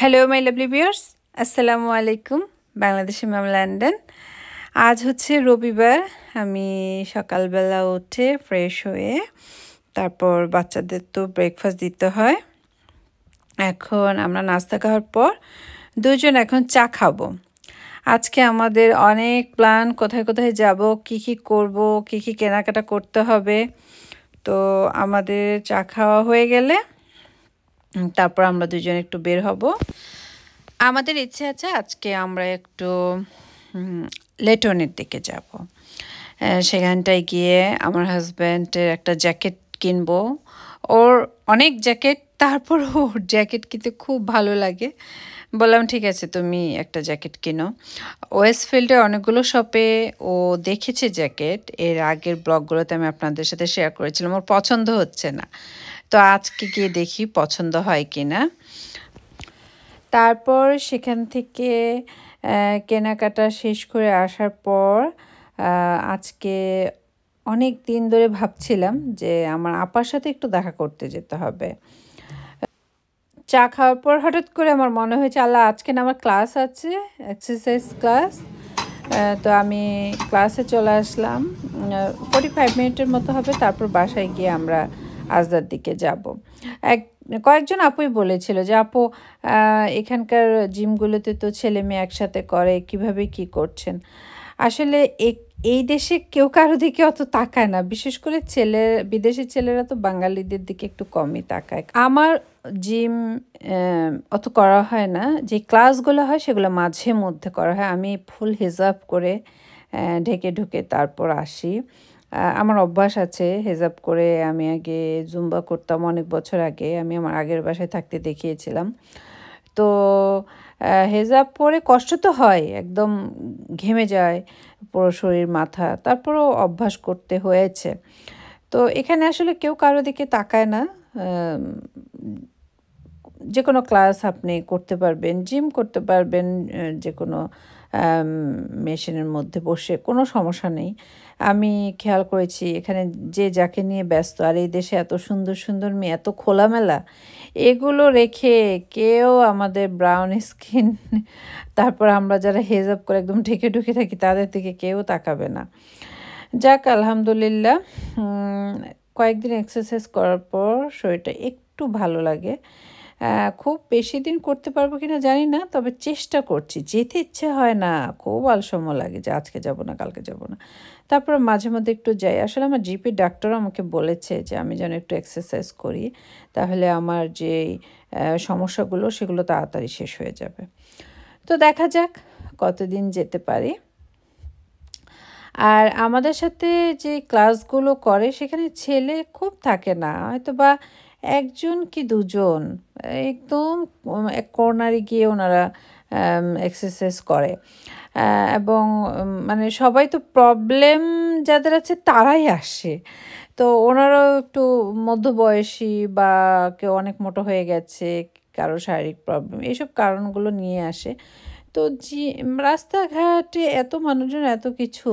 Hello my lovely viewers, আসসালামু আলাইকুম। বাংলাদেশে ম্যাম লন্ডন। আজ হচ্ছে রবিবার। আমি সকালবেলা উঠে ফ্রেশ হয়ে তারপর বাচ্চাদের তো ব্রেকফাস্ট দিতে হয়। এখন আমরা নাস্তা খাওয়ার পর দুজন এখন চা খাবো। আজকে আমাদের অনেক প্ল্যান, কোথায় কোথায় যাব, কি কি করব, কি কি কেনাকাটা করতে হবে। তো আমাদের চা খাওয়া হয়ে গেলে তারপর আমরা দুজন একটু বের হব। আমাদের ইচ্ছে আছে আজকে আমরা একটু লেটনের দিকে যাব। সেখানটায় গিয়ে আমার হাজব্যান্ডের একটা জ্যাকেট কিনবো। ওর অনেক জ্যাকেট, তারপর ওর জ্যাকেট কিনতে খুব ভালো লাগে। বললাম ঠিক আছে, তুমি একটা জ্যাকেট কিনো। ওয়েস্টফিল্ডে অনেকগুলো শপে ও দেখেছে জ্যাকেট, এর আগের ব্লগগুলোতে আমি আপনাদের সাথে শেয়ার করেছিলাম। ওর পছন্দ হচ্ছে না, তো আজকে গিয়ে দেখি পছন্দ হয় কি না। তারপর সেখান থেকে কেনাকাটা শেষ করে আসার পর আজকে অনেক দিন ধরে ভাবছিলাম যে আমার আপার সাথে একটু দেখা করতে যেতে হবে। চা খাওয়ার পর হঠাৎ করে আমার মনে হয়েছে, আল্লাহ আজকে না আমার ক্লাস আছে, এক্সারসাইজ ক্লাস। তো আমি ক্লাসে চলে আসলাম। 45 মিনিটের মতো হবে, তারপর বাসায় গিয়ে আমরা আজদার দিকে যাব। কয়েকজন আপুই বলেছিল যে আপু এখানকার জিমগুলোতে তো ছেলে মেয়ে একসাথে করে, কিভাবে কি করছেন। আসলে এই দেশে কেউ কারো দিকে অত তাকায় না, বিশেষ করে বিদেশি ছেলেরা তো বাঙালিদের দিকে একটু কমই তাকায়। আমার জিম অত করা হয় না, যে ক্লাসগুলো হয় সেগুলো মাঝে মধ্যে করা হয়। আমি ফুল হিজাব করে ঢেকে ঢুকে তারপর আসি। আমার অভ্যাস আছে হেজাব করে। আমি আগে জুম্বা করতাম অনেক বছর আগে, আমি আমার আগের বাসায় থাকতে দেখিয়েছিলাম। তো হেজাব পরে কষ্ট তো হয়, একদম ঘেমে যায় পুরো শরীর মাথা, তারপরও অভ্যাস করতে হয়েছে। তো এখানে আসলে কেউ কারো দিকে তাকায় না। যে কোনো ক্লাস আপনি করতে পারবেন, জিম করতে পারবেন যে কোনো মেশিনের মধ্যে বসে, কোনো সমস্যা নেই। আমি খেয়াল করেছি এখানে যে যাকে নিয়ে ব্যস্ত, আর এই দেশে এত সুন্দর সুন্দর মেয়ে, এত খোলামেলা, এগুলো রেখে কেউ আমাদের ব্রাউন স্কিন, তারপর আমরা যারা হেজাব করে একদম ঢেকে ঢুকে থাকি, তাদের দিকে কেউ তাকাবে না। যাক আলহামদুলিল্লাহ, কয়েকদিন এক্সারসাইজ করার পর শরীরটা একটু ভালো লাগে। খুব বেশি দিন করতে পারবো কিনা জানি না, তবে চেষ্টা করছি। যেতে ইচ্ছে হয় না, খুব আলসেমি লাগে যে আজকে যাব না, কালকে যাব না। তারপর মাঝে মধ্যে একটু যাই। আসলে আমার জিপি ডাক্তার আমাকে বলেছে যে আমি যেন একটু এক্সারসাইজ করি, তাহলে আমার যে সমস্যাগুলো সেগুলো তাড়াতাড়ি শেষ হয়ে যাবে। তো দেখা যাক কতদিন যেতে পারি। আর আমাদের সাথে যে ক্লাসগুলো করে সেখানে ছেলে খুব থাকে না, হয়তো বা একজন কি দুজন, একদম এক কর্নারে গিয়ে ওনারা এক্সারসাইজ করে। এবং মানে সবাই তো প্রবলেম যাদের আছে তারাই আসে। তো ওনারাও একটু মধ্যবয়সী, বা কেউ অনেক মোটা হয়ে গেছে, কারো শারীরিক প্রবলেম, এইসব কারণগুলো নিয়ে আসে। তো রাস্তাঘাটে এত মানুষজন, এত কিছু,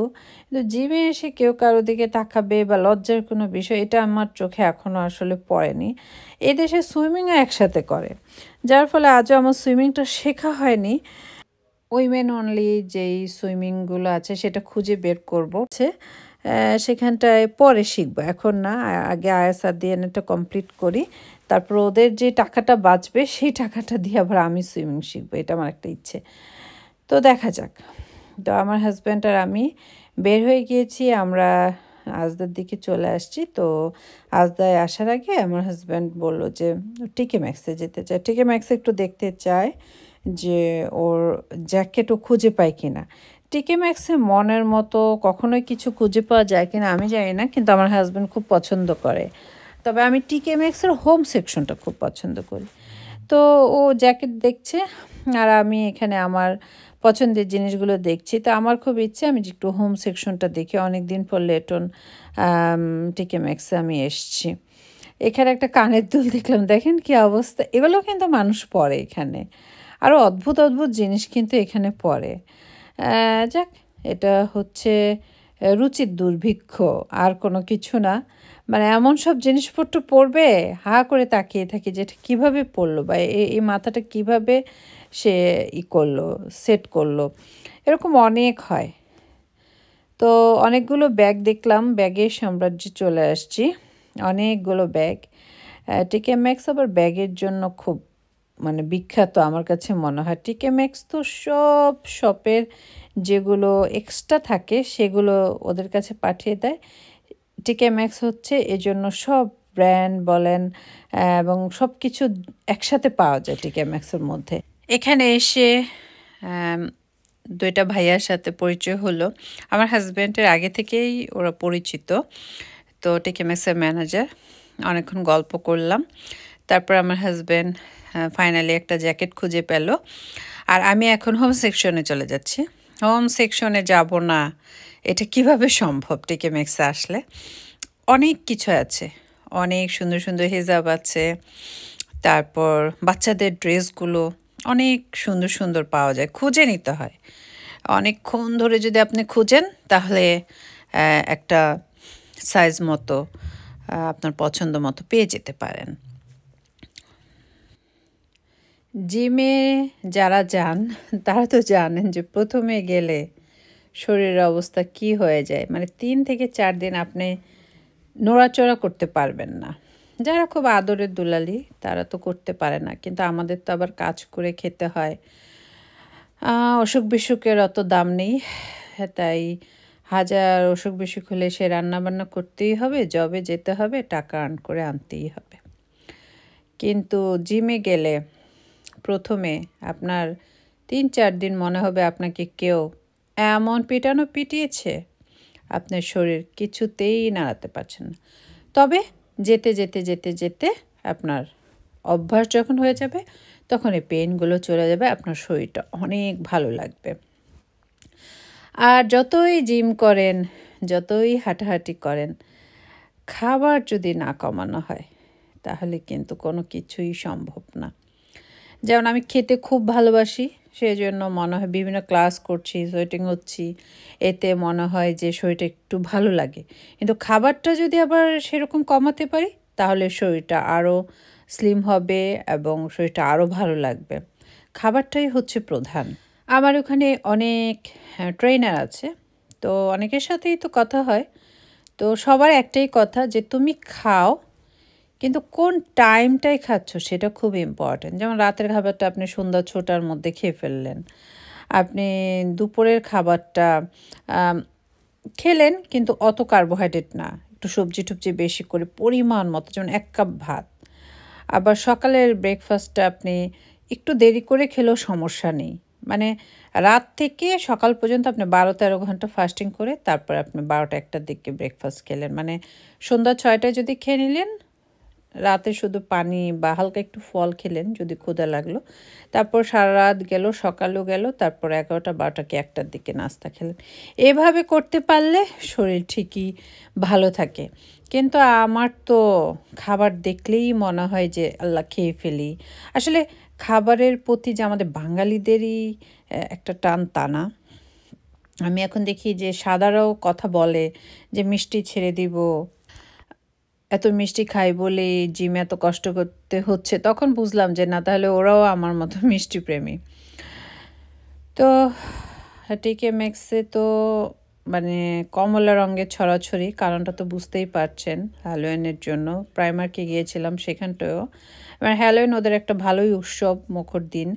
কিন্তু জিমে এসে কেউ কারো দিকে তাকাবে বা লজ্জার কোনো বিষয়, এটা আমার চোখে এখনও আসলে পড়েনি। এদেশে সুইমিংও একসাথে করে, যার ফলে আজও আমার সুইমিংটা শেখা হয়নি। উইমেন অনলি যেই সুইমিংগুলো আছে সেটা খুঁজে বের করবো, সেখানটায় পরে শিখবো, এখন না। আগে ISRDNটা কমপ্লিট করি, তারপর ওদের যে টাকাটা বাঁচবে সেই টাকাটা দিয়ে আবার আমি সুইমিং শিখবো, এটা আমার একটা ইচ্ছে। তো দেখা যাক। তো আমার হাজব্যান্ড আর আমি বের হয়ে গিয়েছি, আমরা আজদার দিকে চলে আসছি। তো আজদায় আসার আগে আমার হাজব্যান্ড বললো যে টিকে ম্যাক্সে যেতে চায়, টিকে ম্যাক্সে একটু দেখতে চায় যে ওর জ্যাকেটও খুঁজে পায় কিনা। টিকে ম্যাক্সে মনের মতো কখনোই কিছু খুঁজে পাওয়া যায় কিনা আমি জানি না, কিন্তু আমার হাজব্যান্ড খুব পছন্দ করে। তবে আমি টিকে ম্যাক্সের হোম সেকশনটা খুব পছন্দ করি। তো ও জ্যাকেট দেখছে আর আমি এখানে আমার পছন্দের জিনিসগুলো দেখছি। তো আমার খুব ইচ্ছে আমি একটু হোম সেকশনটা দেখি, অনেক দিন পর লেটন টিকে ম্যাক্সে আমি এসছি। এখানে একটা কানের দুল দেখলাম, দেখেন কি অবস্থা। এগুলো কিন্তু মানুষ পরে এখানে, আরও অদ্ভুত অদ্ভুত জিনিস কিন্তু এখানে পরে। যাক, এটা হচ্ছে রুচির দুর্ভিক্ষ, আর কোনো কিছু না। মানে এমন সব জিনিসপত্র পড়বে, হা করে তাকিয়ে থাকি যে এটা কীভাবে পড়লো বা এই মাথাটা কিভাবে সে করলো, সেট করলো, এরকম অনেক হয়। তো অনেকগুলো ব্যাগ দেখলাম, ব্যাগের সাম্রাজ্যে চলে আসছি, অনেকগুলো ব্যাগ। টিকে ম্যাক্স আবার ব্যাগের জন্য খুব মানে বিখ্যাত আমার কাছে মনে হয়। টিকে ম্যাক্স তো সব শপের যেগুলো এক্সট্রা থাকে সেগুলো ওদের কাছে পাঠিয়ে দেয়। টিকে ম্যাক্স হচ্ছে এজন্য সব ব্র্যান্ড বলেন এবং সব কিছু একসাথে পাওয়া যায় টিকে ম্যাক্সের মধ্যে। এখানে এসে দুইটা ভাইয়ার সাথে পরিচয় হলো। আমার হাজব্যান্ডের আগে থেকেই ওরা পরিচিত, তো টিকে ম্যাক্সের ম্যানেজার। অনেকক্ষণ গল্প করলাম, তারপর আমার হাজব্যান্ড ফাইনালি একটা জ্যাকেট খুঁজে পেল। আর আমি এখন হোম সেকশনে চলে যাচ্ছি। হোম সেকশনে যাব না এটা কিভাবে সম্ভব? টিকে ম্যাক্সে আসলে অনেক কিছু আছে, অনেক সুন্দর সুন্দর হিজাব আছে, তারপর বাচ্চাদের ড্রেসগুলো অনেক সুন্দর সুন্দর পাওয়া যায়, খুঁজে নিতে হয়। অনেকক্ষণ ধরে যদি আপনি খুঁজেন তাহলে একটা সাইজ মতো আপনার পছন্দ মতো পেয়ে যেতে পারেন। জিমে যারা যান তারা তো জানেন যে প্রথমে গেলে শরীরের অবস্থা কি হয়ে যায়। মানে 3 থেকে 4 দিন আপনি নড়াচড়া করতে পারবেন না। যারা খুব আদরের দুলালি তারা তো করতে পারে না, কিন্তু আমাদের তো আবার কাজ করে খেতে হয়। অসুখ বিসুখের অত দাম নেই, তাই হাজার অসুখ বিসুখ হলে সে রান্নাবান্না করতেই হবে, জবে যেতে হবে, টাকা আর্ন করে আনতেই হবে। কিন্তু জিমে গেলে প্রথমে আপনার 3-4 দিন মনে হবে আপনাকে কেউ এমন পিটানো পিটিয়েছে, আপনার শরীর কিছুতেই নাড়াতে পারছেন না। তবে যেতে যেতে যেতে যেতে আপনার অভ্যাস যখন হয়ে যাবে তখন এই পেইনগুলো চলে যাবে, আপনার শরীরটা অনেক ভালো লাগবে। আর যতই জিম করেন, যতই হাঁটাহাঁটি করেন, খাবার যদি না কমানো হয় তাহলে কিন্তু কোনো কিছুই সম্ভব না। যেমন আমি খেতে খুব ভালোবাসি, সেই জন্য মনে হয় বিভিন্ন ক্লাস করছি, সোয়েটিং হচ্ছি, এতে মনে হয় যে শরীরটা একটু ভালো লাগে। কিন্তু খাবারটা যদি আবার সেরকম কমাতে পারি তাহলে শরীরটা আরও স্লিম হবে এবং শরীরটা আরও ভালো লাগবে। খাবারটাই হচ্ছে প্রধান। আমার ওখানে অনেক ট্রেনার আছে, তো অনেকের সাথেই তো কথা হয়। তো সবার একটাই কথা যে তুমি খাও, কিন্তু কোন টাইমটায় খাচ্ছ সেটা খুব ইম্পর্ট্যান্ট। যেমন রাতের খাবারটা আপনি সন্ধ্যা 6টার মধ্যে খেয়ে ফেললেন, আপনি দুপুরের খাবারটা খেলেন কিন্তু অত কার্বোহাইড্রেট না, একটু সবজি টবজি বেশি করে পরিমাণ মতো, যেমন 1 কাপ ভাত। আবার সকালের ব্রেকফাস্টটা আপনি একটু দেরি করে খেলেও সমস্যা নেই। মানে রাত থেকে সকাল পর্যন্ত আপনি 12-13 ঘন্টা ফাস্টিং করে তারপর আপনি 12টা-1টার দিকে ব্রেকফাস্ট খেলেন। মানে সন্ধ্যা 6টায় যদি খেয়ে নিলেন, রাতে শুধু পানি বা হালকা একটু ফল খেলেন যদি ক্ষুধা লাগলো, তারপর সারা রাত গেল, সকালও গেল, তারপর 11টা 12টা কি 1টার দিকে নাস্তা খেলেন। এভাবে করতে পারলে শরীর ঠিকই ভালো থাকে। কিন্তু আমার তো খাবার দেখলেই মনে হয় যে আল্লাহ খেয়ে ফেলি। আসলে খাবারের প্রতি যে আমাদের বাঙালিদেরই একটা টান, তা না। আমি এখন দেখি যে সাদারাও কথা বলে যে মিষ্টি ছেড়ে দিব, এত মিষ্টি খাই বলে জিমে এত কষ্ট করতে হচ্ছে। তখন বুঝলাম যে না, তাহলে ওরাও আমার মতো মিষ্টি প্রেমী। তো টিকে ম্যাক্সে তো মানে কমলা রঙের ছড়াছড়ি, কারণটা তো বুঝতেই পারছেন, হ্যালোইনের জন্য। প্রাইমার্কে গিয়েছিলাম, সেখানটাও মানে হ্যালোইন ওদের একটা ভালোই উৎসব মুখর দিন।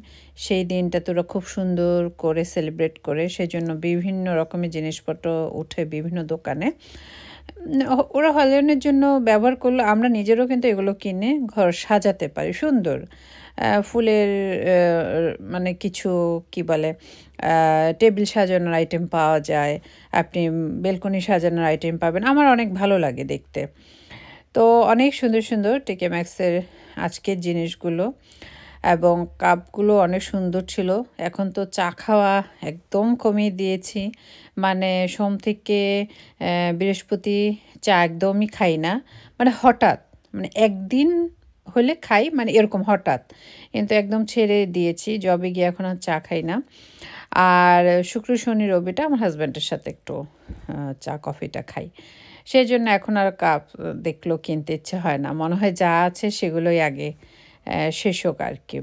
সেই দিনটা তোরা খুব সুন্দর করে সেলিব্রেট করে, সেজন্য বিভিন্ন রকমের জিনিসপত্র উঠে বিভিন্ন দোকানে। ওরা হ্যালোইনের জন্য ব্যবহার করলো, আমরা নিজেরও কিন্তু এগুলো কিনে ঘর সাজাতে পারি সুন্দর। ফুলের মানে কিছু কি বলে টেবিল সাজানোর আইটেম পাওয়া যায়, আপনি বেলকনি সাজানোর আইটেম পাবেন। আমার অনেক ভালো লাগে দেখতে। তো অনেক সুন্দর সুন্দর টিকে ম্যাক্সের আজকের জিনিসগুলো, এবং কাপগুলো অনেক সুন্দর ছিল। এখন তো চা খাওয়া একদম কমিয়ে দিয়েছি, মানে সোম থেকে বৃহস্পতি চা একদমই খাই না। মানে হঠাৎ, মানে একদিন হলে খাই, মানে এরকম হঠাৎ, কিন্তু একদম ছেড়ে দিয়েছি। জবে গিয়ে এখন আর চা খাই না। আর শুক্র শনি রবিটা আমার হাজব্যান্ডের সাথে একটু চা কফিটা খাই। সেই জন্য এখন আর কাপ দেখলেও কিনতে ইচ্ছে হয় না, মনে হয় যা আছে সেগুলোই আগে শেষ হোক আর কি।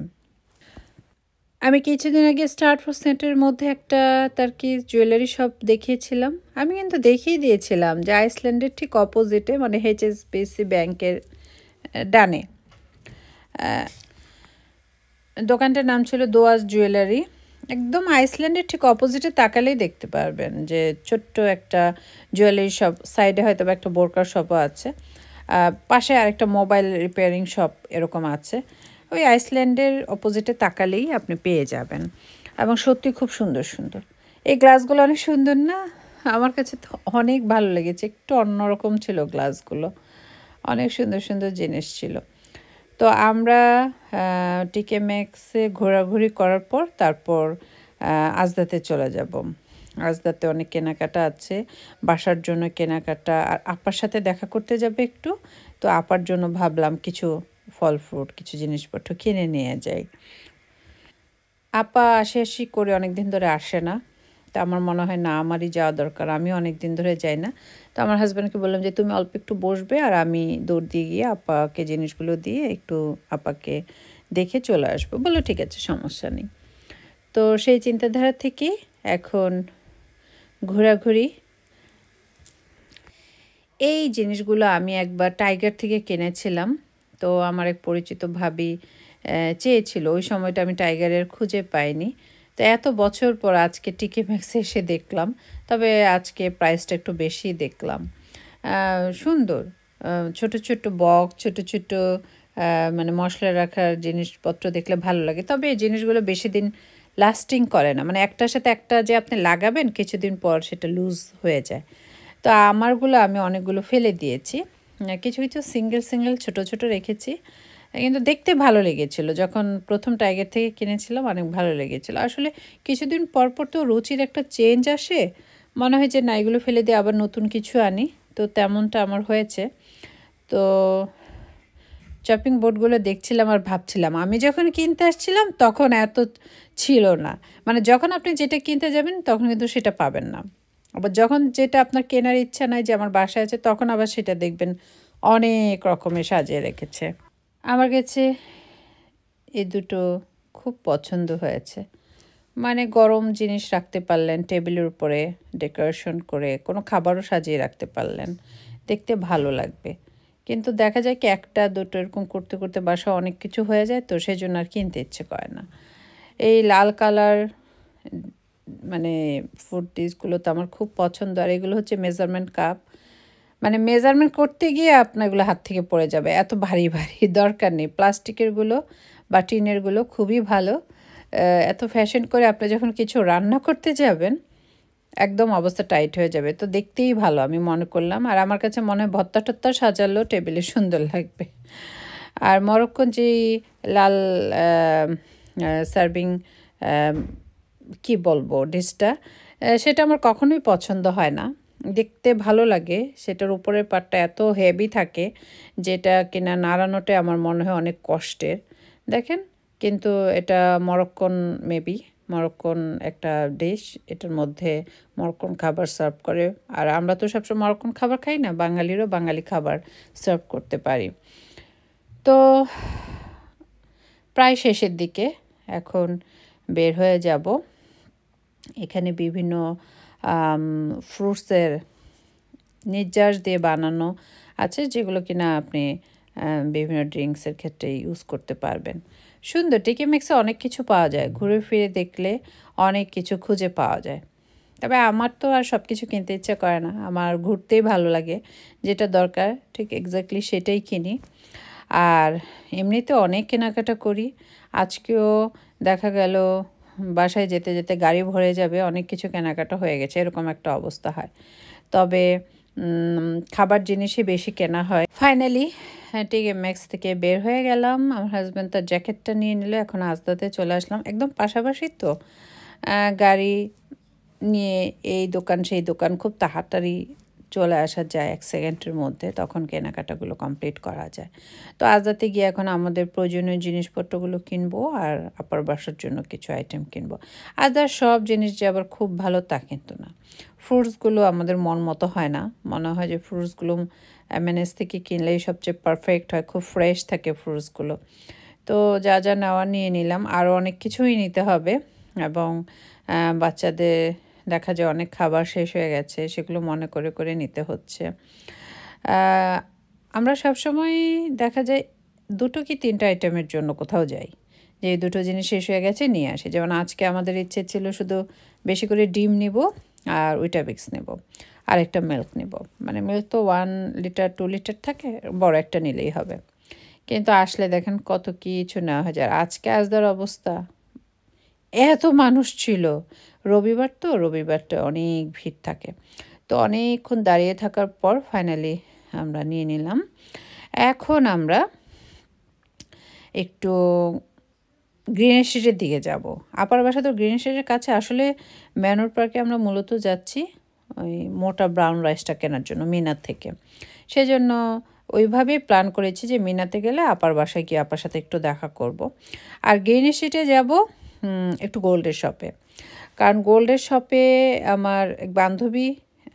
আমি কিছুদিন আগে স্টার ফর সেন্টের মধ্যে একটা তার কি জুয়েলারি শপ দেখিয়েছিলাম। আমি কিন্তু দেখিয়ে দিয়েছিলাম যে আইসল্যান্ডের ঠিক অপোজিটে, মানে এইচএসবিসি ব্যাংকের ডানে। দোকানটার নাম ছিল দোয়াজ জুয়েলারি। একদম আইসল্যান্ডের ঠিক অপোজিটে তাকালেই দেখতে পারবেন যে ছোট্ট একটা জুয়েলারি শপ, সাইডে হয়তো একটা বোরকার শপও আছে, পাশে আরেকটা মোবাইল রিপেয়ারিং শপ এরকম আছে। ওই আইসল্যান্ডের অপোজিটে তাকালেই আপনি পেয়ে যাবেন, এবং সত্যি খুব সুন্দর সুন্দর। এই গ্লাসগুলো অনেক সুন্দর না? আমার কাছে তো অনেক ভালো লেগেছে, একটু অন্যরকম ছিল গ্লাসগুলো, অনেক সুন্দর সুন্দর জিনিস ছিল। তো আমরা টিকে ম্যাক্সে ঘোরাঘুরি করার পর তারপর আজদাতে চলে যাব। আজদাতে অনেক কেনাকাটা আছে, বাসার জন্য কেনাকাটা, আর আপার সাথে দেখা করতে যাবে একটু। তো আপার জন্য ভাবলাম কিছু ফল ফ্রুট, কিছু জিনিসপত্র কিনে নিয়ে যাই। আপা আসি করে অনেক দিন ধরে আসে না, তো আমার মনে হয় না আমারই যাওয়া দরকার, আমিও অনেক দিন ধরে যাই না। তো আমার হাজব্যান্ডকে বললাম যে তুমি অল্প একটু বসবে, আর আমি দৌড় দিয়ে গিয়ে আপাকে জিনিসগুলো দিয়ে একটু আপাকে দেখে চলে আসবো। বললো ঠিক আছে, সমস্যা নেই। তো সেই চিন্তাধারা থেকে এখন ঘোরাঘুরি। এই জিনিসগুলো আমি একবার টাইগার থেকে কিনেছিলাম। তো আমার এক পরিচিত ভাবি চেয়েছিল, ওই সময়টা আমি টাইগারের খুঁজে পাইনি। তো এত বছর পর আজকে টিকে ম্যাক্সে এসে দেখলাম, তবে আজকে প্রাইসটা একটু বেশি দেখলাম। সুন্দর ছোট ছোট বক্স, ছোট ছোট মানে মশলা রাখার জিনিসপত্র দেখলে ভালো লাগে। তবে এই জিনিসগুলো বেশি দিন লাস্টিং করে না, মানে একটার সাথে একটা যে আপনি লাগাবেন কিছুদিন পর সেটা লুজ হয়ে যায়। তো আমারগুলো আমি অনেকগুলো ফেলে দিয়েছি, কিছু কিছু সিঙ্গেল সিঙ্গেল ছোট ছোট রেখেছি। কিন্তু দেখতে ভালো লেগেছিল, যখন প্রথম টাইগার থেকে কিনেছিলাম অনেক ভালো লেগেছিল। আসলে কিছুদিন পর পর তো রুচির একটা চেঞ্জ আসে, মনে হয় যে না এগুলো ফেলে দিয়ে আবার নতুন কিছু আনি, তো তেমনটা আমার হয়েছে। তো চপিং বোর্ডগুলো দেখছিলাম আর ভাবছিলাম, আমি যখন কিনতে আসছিলাম তখন এত ছিল না, মানে যখন আপনি যেটা কিনতে যাবেন তখন কিন্তু সেটা পাবেন না। আবার যখন যেটা আপনার কেনার ইচ্ছা নাই যে আমার বাসায় আছে, তখন আবার সেটা দেখবেন অনেক রকমের সাজিয়ে রেখেছে। আমার কাছে এই দুটো খুব পছন্দ হয়েছে, মানে গরম জিনিস রাখতে পারলেন টেবিলের উপরে, ডেকোরেশন করে কোনো খাবারও সাজিয়ে রাখতে পারলেন, দেখতে ভালো লাগবে। কিন্তু দেখা যায় কি একটা দুটো এরকম করতে করতে বাসা অনেক কিছু হয়ে যায়, তো সেই জন্য আর কিনতে ইচ্ছে করে না। এই লাল কালার মানে ফুড ডিশগুলো তো আমার খুব পছন্দ, আর এগুলো হচ্ছে মেজারমেন্ট কাপ। মানে মেজারমেন্ট করতে গিয়ে আপনার এগুলো হাত থেকে পড়ে যাবে, এত ভারী ভারী, দরকার নেই। প্লাস্টিকেরগুলো বা টিনেরগুলো খুবই ভালো। এত ফ্যাশন করে আপনি যখন কিছু রান্না করতে যাবেন একদম অবস্থা টাইট হয়ে যাবে, তো দেখতেই ভালো আমি মনে করলাম। আর আমার কাছে মনে হয় ভর্তা টত্তা সাজালেও টেবিলে সুন্দর লাগবে। আর মরক্কোন যে লাল সার্ভিং কি বলবো ডিশটা, সেটা আমার কখনোই পছন্দ হয় না, দেখতে ভালো লাগে। সেটার উপরের পাটটা এত হেভি থাকে যেটা কিনা নাড়ানোটা আমার মনে হয় অনেক কষ্টের। দেখেন, কিন্তু এটা মরক্কন, মেবি মরক্কন একটা ডিশ, এটার মধ্যে মরক্কন খাবার সার্ভ করে। আর আমরা তো সবসময় মরক্কন খাবার খাই না, বাঙালিরও বাঙালি খাবার সার্ভ করতে পারি। তো প্রায় শেষের দিকে এখন বের হয়ে যাব। এখানে বিভিন্ন ফ্রুটসের নির্যাস দিয়ে বানানো আছে, যেগুলো কিনা আপনি বিভিন্ন ড্রিঙ্কসের ক্ষেত্রে ইউজ করতে পারবেন। সুন্দর, টিকে ম্যাক্সে অনেক কিছু পাওয়া যায়, ঘুরে ফিরে দেখলে অনেক কিছু খুঁজে পাওয়া যায়। তবে আমার তো আর সব কিছু কিনতে ইচ্ছা করে না, আমার ঘুরতেই ভালো লাগে, যেটা দরকার ঠিক এক্স্যাক্টলি সেটাই কিনি। আর এমনিতে অনেক কেনাকাটা করি। আজকেও দেখা গেল বাসায় যেতে যেতে গাড়ি ভরে যাবে, অনেক কিছু কেনাকাটা হয়ে গেছে, এরকম একটা অবস্থা হয়। তবে খাবার জিনিসই বেশি কেনা হয়। ফাইনালি টিকে ম্যাক্স থেকে বের হয়ে গেলাম, আমার হাজব্যান্ড তার জ্যাকেটটা নিয়ে নিল, এখন আজদাতে চলে আসলাম, একদম পাশাপাশি তো। গাড়ি নিয়ে এই দোকান সেই দোকান খুব তাড়াতাড়ি চলে আসা যায় 1 সেকেন্ডের মধ্যে, তখন কেনাকাটাগুলো কমপ্লিট করা যায়। তো আজাদে গিয়ে এখন আমাদের প্রয়োজনীয় জিনিসপত্রগুলো কিনবো আর আপার বাসার জন্য কিছু আইটেম কিনবো। আদার সব জিনিস যে আবার খুব ভালো তা কিন্তু না। ফ্রুটসগুলো আমাদের মন মতো হয় না, মনে হয় যে ফ্রুটসগুলো এমএনএস থেকে কিনলেই সবচেয়ে পারফেক্ট হয়, খুব ফ্রেশ থাকে ফ্রুটসগুলো। তো যা যা নেওয়া নিয়ে নিলাম, আরও অনেক কিছুই নিতে হবে এবং বাচ্চাদের দেখা যায় অনেক খাবার শেষ হয়ে গেছে, সেগুলো মনে করে করে নিতে হচ্ছে। আমরা সবসময় দেখা যায় 2 কি 3টা আইটেমের জন্য কোথাও যাই, যে এই 2টো জিনিস শেষ হয়ে গেছে নিয়ে আসি। যেমন আজকে আমাদের ইচ্ছে ছিল শুধু বেশি করে ডিম নিব আর উইটাবিক্স নেব আর একটা মিল্ক নেব। মানে মিল্ক তো 1 লিটার 2 লিটার থাকে, বড় একটা নিলেই হবে। কিন্তু আসলে দেখেন কত কিছু নেওয়া হয়ে যায়। আজকে আজদার অবস্থা, এত মানুষ ছিল। রবিবারটা অনেক ভিড় থাকে। তো অনেকক্ষণ দাঁড়িয়ে থাকার পর ফাইনালি আমরা নিয়ে নিলাম। এখন আমরা একটু গ্রিন স্ট্রিটের দিকে যাব। আপার বাসা তো গ্রিন স্ট্রিটের কাছে। আসলে ম্যানর পার্কে আমরা মূলত যাচ্ছি ওই মোটা ব্রাউন রাইসটা কেনার জন্য মিনার থেকে। সেজন্য ওইভাবেই প্ল্যান করেছি যে মিনাতে গেলে আপার বাসায় গিয়ে আপার সাথে একটু দেখা করব। আর গ্রিন স্ট্রিটে যাব একটু গোল্ডের শপে, কারণ গোল্ডের শপে আমার এক বান্ধবী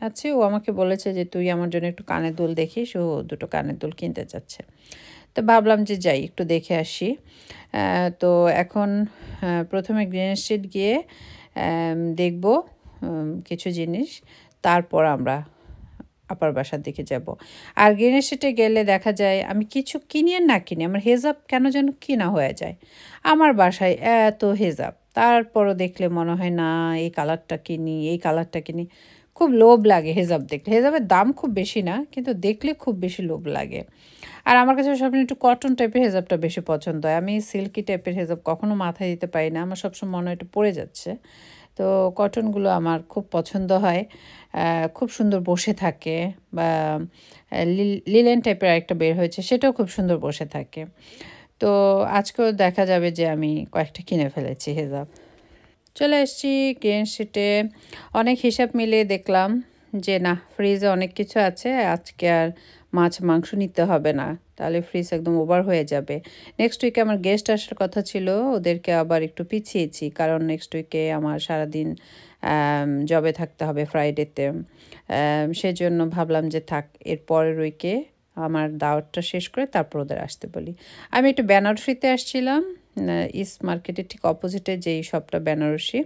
আছে, ও আমাকে বলেছে যে তুই আমার জন্য একটু কানের দুল দেখিস, ও 2টো কানের দুল কিনতে চাচ্ছে। তো ভাবলাম যে যাই একটু দেখে আসি। তো এখন প্রথমে গ্রিন স্ট্রিট গিয়ে দেখব কিছু জিনিস, তারপর আমরা আপার বাসার দিকে যাব। আর গ্রিন স্ট্রিটে গেলে দেখা যায় আমি কিছু কিনি আর না কিনি, আমার হেজাব কেন যেন কিনা হয়ে যায়। আমার বাসায় এত হেজাব, তারপরও দেখলে মনে হয় না এই কালারটা কিনি, এই কালারটা কিনি। খুব লোভ লাগে হেজাব দেখলে। হেজাবের দাম খুব বেশি না, কিন্তু দেখলে খুব বেশি লোভ লাগে। আর আমার কাছে সবসময় একটু কটন টাইপের হেজাবটা বেশি পছন্দ হয়। আমি সিল্কি টাইপের হেজাব কখনো মাথায় দিতে পারি না, আমার সবসময় মনে হয় একটু পড়ে যাচ্ছে। তো কটনগুলো আমার খুব পছন্দ হয়, খুব সুন্দর বসে থাকে। বা লিলেন টাইপের একটা বের হয়েছে, সেটাও খুব সুন্দর বসে থাকে। তো আজকেও দেখা যাবে যে আমি কয়েকটা কিনে ফেলেছি হেজাব। চলে এসেছি গ্রিন স্ট্রিটে। অনেক হিসাব মিলিয়ে দেখলাম যে না, ফ্রিজে অনেক কিছু আছে, আজকে আর মাছ মাংস নিতে হবে না, তাহলে ফ্রিজ একদম ওভার হয়ে যাবে। নেক্সট উইকে আমার গেস্ট আসার কথা ছিল, ওদেরকে আবার একটু পিছিয়েছি, কারণ নেক্সট উইকে আমার সারাদিন জবে থাকতে হবে ফ্রাইডেতে। সেজন্য ভাবলাম যে থাক, এর পরের উইকে আমার দাওয়াতটা শেষ করে তারপর ওদের আসতে বলি। আমি একটু বেনারসিতে আসছিলাম, ইস্ট মার্কেটের ঠিক অপোজিটে যেই শপটা বেনারসি,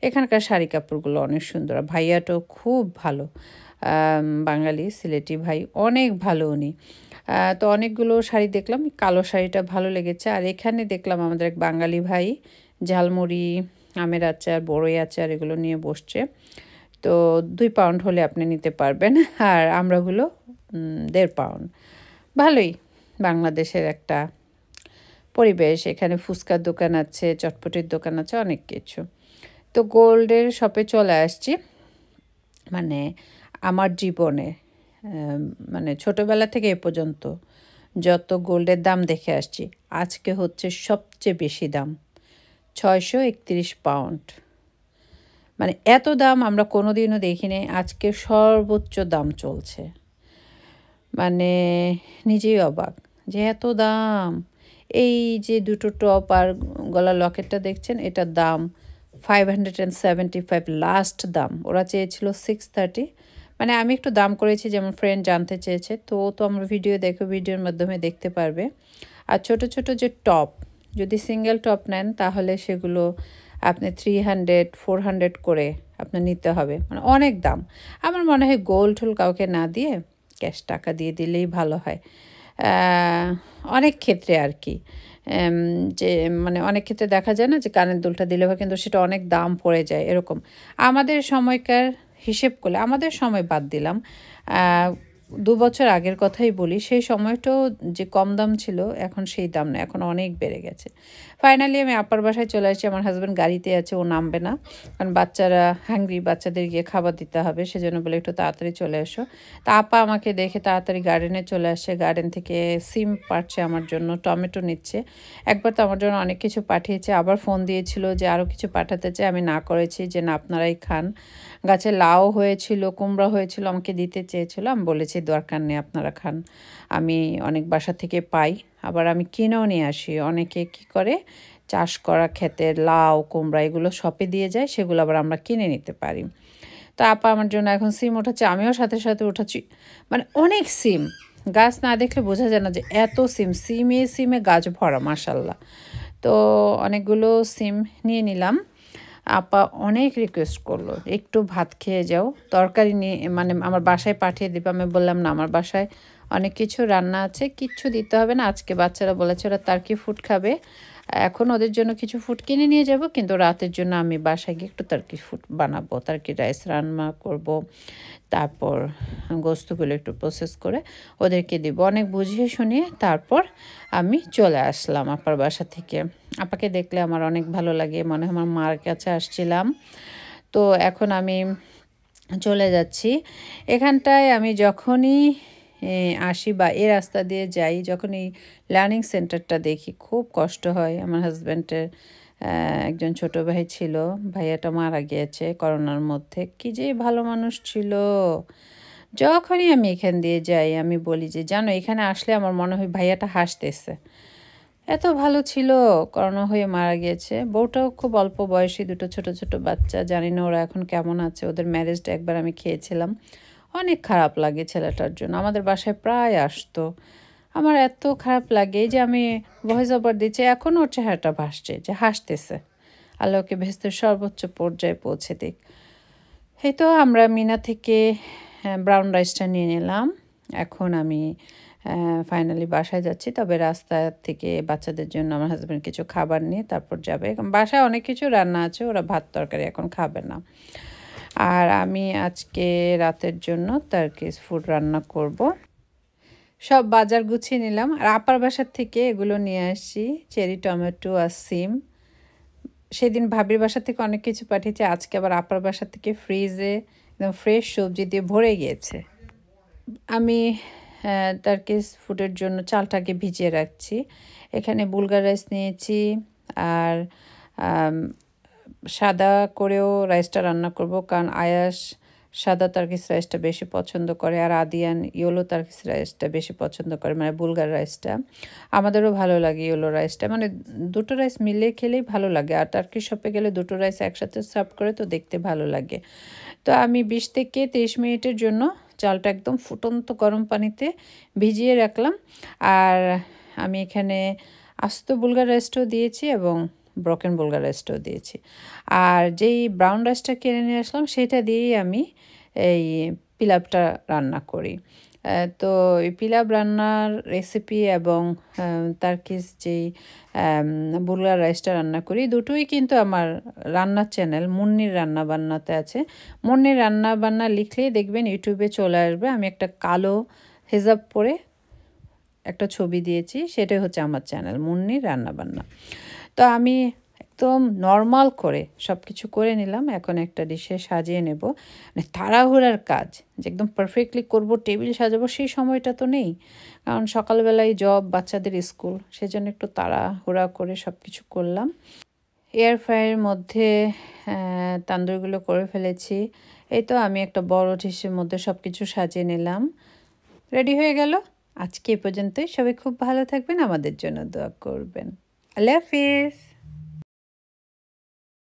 এখানকার শাড়ি কাপড়গুলো অনেক সুন্দর। ভাইয়াটাও খুব ভালো, বাঙালি সিলেটি ভাই, অনেক ভালো উনি। তো অনেকগুলো শাড়ি দেখলাম, কালো শাড়িটা ভালো লেগেছে। আর এখানে দেখলাম আমাদের এক বাঙালি ভাই ঝালমুড়ি, আমের আচার, বড়ই আচার এগুলো নিয়ে বসছে। তো 2 পাউন্ড হলে আপনি নিতে পারবেন, আর আমরাগুলো 1.5 পাউন্ড। ভালোই বাংলাদেশের একটা পরিবেশ। এখানে ফুচকার দোকান আছে, চটপটির দোকান আছে, অনেক কিছু। তো গোল্ডের শপে চলে আসছি। মানে আমার জীবনে মানে ছোটোবেলা থেকে এ পর্যন্ত যত গোল্ডের দাম দেখে আসছি, আজকে হচ্ছে সবচেয়ে বেশি দাম, 631 পাউন্ড। মানে এত দাম আমরা কোনো দিনও দেখিনি, আজকে সর্বোচ্চ দাম চলছে। মানে নিজেই অবাক যে এত দাম। এই যে 2টো টপ আর গলার লকেটটা দেখছেন, এটার দাম 575 লাস্ট দাম। ওরা চেয়েছিল 630। মানে আমি একটু দাম করেছি, যেমন ফ্রেন্ড জানতে চেয়েছে, তো আমার ভিডিও দেখো, ভিডিওর মাধ্যমে দেখতে পারবে। আর ছোট ছোট যে টপ, যদি সিঙ্গেল টপ নেন তাহলে সেগুলো আপনি 300-400 করে আপনার নিতে হবে, মানে অনেক দাম। আমার মনে হয় গোল্ড টোল কাউকে না দিয়ে ক্যাশ টাকা দিয়ে দিলেই ভালো হয় অনেক ক্ষেত্রে আর কি। যে মানে অনেক ক্ষেত্রে দেখা যায় না যে কানের দুলটা দিলে হয়, কিন্তু সেটা অনেক দাম পড়ে যায় এরকম। আমাদের সময়কার হিসেব করলে, আমাদের সময় বাদ দিলাম, 2 বছর আগের কথাই বলি, সেই সময়টাও যে কম দাম ছিল এখন সেই দাম না, এখন অনেক বেড়ে গেছে। ফাইনালি আমি আপার বাসায় চলে আসছি। আমার হাজব্যান্ড গাড়িতে আছে, ও নামবে না, কারণ বাচ্চারা হাংরি, বাচ্চাদের গিয়ে খাবার দিতে হবে, সেজন্য বলে একটু তাড়াতাড়ি চলে এসো। তা আপা আমাকে দেখে তাড়াতাড়ি গার্ডেনে চলে আসছে, গার্ডেন থেকে সিম পাড়ছে আমার জন্য, টমেটো নিচ্ছে। একবার তো আমার জন্য অনেক কিছু পাঠিয়েছে, আবার ফোন দিয়েছিল যে আরও কিছু পাঠাতে চাই, আমি না করেছি যে না আপনারাই খান। গাছে লাউ হয়েছিল, কুমড়া হয়েছিল, আমাকে দিতে চেয়েছিল, আমি বলেছি দরকার নেই, আপনারা খান, আমি অনেক বাসা থেকে পাই, আবার আমি কিনেও নিয়ে আসি। অনেকে কি করে চাষ করা ক্ষেতের লাউ কুমড়া এগুলো শপে দিয়ে যায়, সেগুলো আবার আমরা কিনে নিতে পারি। তো আপা আমার জন্য এখন সিম উঠাচ্ছে, আমিও সাথে সাথে উঠাচ্ছি। মানে অনেক সিম, গাছ না দেখলে বোঝা যায় না যে এত সিম, সিমে সিমে গাছ ভরা মাশাল্লাহ। তো অনেকগুলো সিম নিয়ে নিলাম। আপা অনেক রিকোয়েস্ট করলো একটু ভাত খেয়ে যাও, তরকারি নিয়ে মানে আমার বাসায় পাঠিয়ে দিবে। আমি বললাম না, আমার বাসায় অনেক কিছু রান্না আছে, কিচ্ছু দিতে হবে না। আজকে বাচ্চারা বলেছে ওরা টার্কি ফুড খাবে, এখন ওদের জন্য কিছু ফুড কিনে নিয়ে যাব, কিন্তু রাতের জন্য আমি বাসায় গিয়ে একটু টার্কি ফুড বানাবো, টার্কি রাইস রান্না করব, তারপর গোস্তগুলো একটু প্রসেস করে ওদেরকে দিব। অনেক বুঝিয়ে শুনিয়ে তারপর আমি চলে আসলাম আপার বাসা থেকে। আপাকে দেখলে আমার অনেক ভালো লাগে, মনে হয় আমার মার কাছে আসছিলাম। তো এখন আমি চলে যাচ্ছি। এখানটায় আমি যখনই আসি বা এই রাস্তা দিয়ে যাই, যখন এই লার্নিং সেন্টারটা দেখি খুব কষ্ট হয়। আমার হাজব্যান্ডের একজন ছোট ভাই ছিল, ভাইয়াটা মারা গিয়েছে করোনার মধ্যে, কি যে ভালো মানুষ ছিল। যখনই আমি এখান দিয়ে যাই আমি বলি যে জানো, এখানে আসলে আমার মনে হয় ভাইয়াটা হাসতেছে, এত ভালো ছিল। করোনা হয়ে মারা গিয়েছে। বউটাও খুব অল্প বয়সী, দুটো ছোট ছোট বাচ্চা, জানি না ওরা এখন কেমন আছে। ওদের ম্যারেজটা একবার আমি খেয়েছিলাম, অনেক খারাপ লাগে ছেলেটার জন্য। আমাদের বাসায় প্রায় আসতো, আমার এত খারাপ লাগে যে আমি ভয়েস ওভার দিচ্ছি, এখনও ওর চেহারাটা ভাসছে, যে হাসতেছে। আল্লাহকে ভেস্তের সর্বোচ্চ পর্যায়ে পৌঁছে দিক। এই তো আমরা মিনা থেকে ব্রাউন রাইসটা নিয়ে নিলাম। এখন আমি ফাইনালি বাসায় যাচ্ছি, তবে রাস্তা থেকে বাচ্চাদের জন্য আমার হাজব্যান্ড কিছু খাবার নিয়ে তারপর যাবে। বাসায় অনেক কিছু রান্না আছে, ওরা ভাত তরকারি এখন খাবে না। আর আমি আজকে রাতের জন্য টার্কিশ ফুড রান্না করব। সব বাজার গুছিয়ে নিলাম, আর আপার বাসার থেকে এগুলো নিয়ে আসছি, চেরি টমেটো আর সিম। সেদিন ভাবির বাসা থেকে অনেক কিছু পাঠিয়েছে, আজকে আবার আপার বাসা থেকে ফ্রিজে একদম ফ্রেশ সবজি দিয়ে ভরে গিয়েছে। আমি টার্কিশ ফুডের জন্য চালটাকে ভিজিয়ে রাখছি। এখানে বুলগার রাইস নিয়েছি, আর সাদা করেও রাইসটা রান্না করব, কারণ আয়াস সাদা টার্কিশ রাইসটা বেশি পছন্দ করে, আর আদিয়ান ইয়েলো টার্কিশ রাইসটা বেশি পছন্দ করে, মানে বুলগার রাইসটা। আমাদেরও ভালো লাগে ইয়েলো রাইসটা, মানে দুটো রাইস মিলিয়ে খেলেই ভালো লাগে। আর টার্কি শপে গেলে দুটো রাইস একসাথে সার্ভ করে তো দেখতে ভালো লাগে। তো আমি 20 থেকে 30 মিনিটের জন্য চালটা একদম ফুটন্ত গরম পানিতে ভিজিয়ে রাখলাম। আর আমি এখানে আস্ত বুলগার রাইসটাও দিয়েছি এবং ব্রকেন বুলগার রাইসটাও দিয়েছি। আর যেই ব্রাউন রাইসটা কিনে নিয়ে আসলাম সেটা দিয়েই আমি এই পিলাবটা রান্না করি। তো এই পিলাব রান্নার রেসিপি এবং টার্কিশ যেই বুলগার রাইসটা রান্না করি, দুটোই কিন্তু আমার রান্নার চ্যানেল মুন্নির রান্নাবান্নাতে আছে। মুন্নির রান্নাবান্না লিখলেই দেখবেন ইউটিউবে চলে আসবে। আমি একটা কালো হেজাব পরে একটা ছবি দিয়েছি, সেটাই হচ্ছে আমার চ্যানেল মুন্নির রান্নাবান্না। তো আমি একদম নর্মাল করে সব কিছু করে নিলাম, এখন একটা ডিশে সাজিয়ে নেব। মানে তাড়াহুড়ার কাজ যে একদম পারফেক্টলি করব, টেবিল সাজাবো, সেই সময়টা তো নেই, কারণ সকালবেলায় জব, বাচ্চাদের স্কুল, সেজন্য একটু তাড়াহুড়া করে সব কিছু করলাম। এয়ার ফ্রায়ারের মধ্যে তান্দুরগুলো করে ফেলেছি। এই তো আমি একটা বড় ডিশের মধ্যে সব কিছু সাজিয়ে নিলাম, রেডি হয়ে গেল। আজকে এ পর্যন্তই, সবাই খুব ভালো থাকবেন, আমাদের জন্য দোয়া করবেন। আল্লাহ হাফিজ।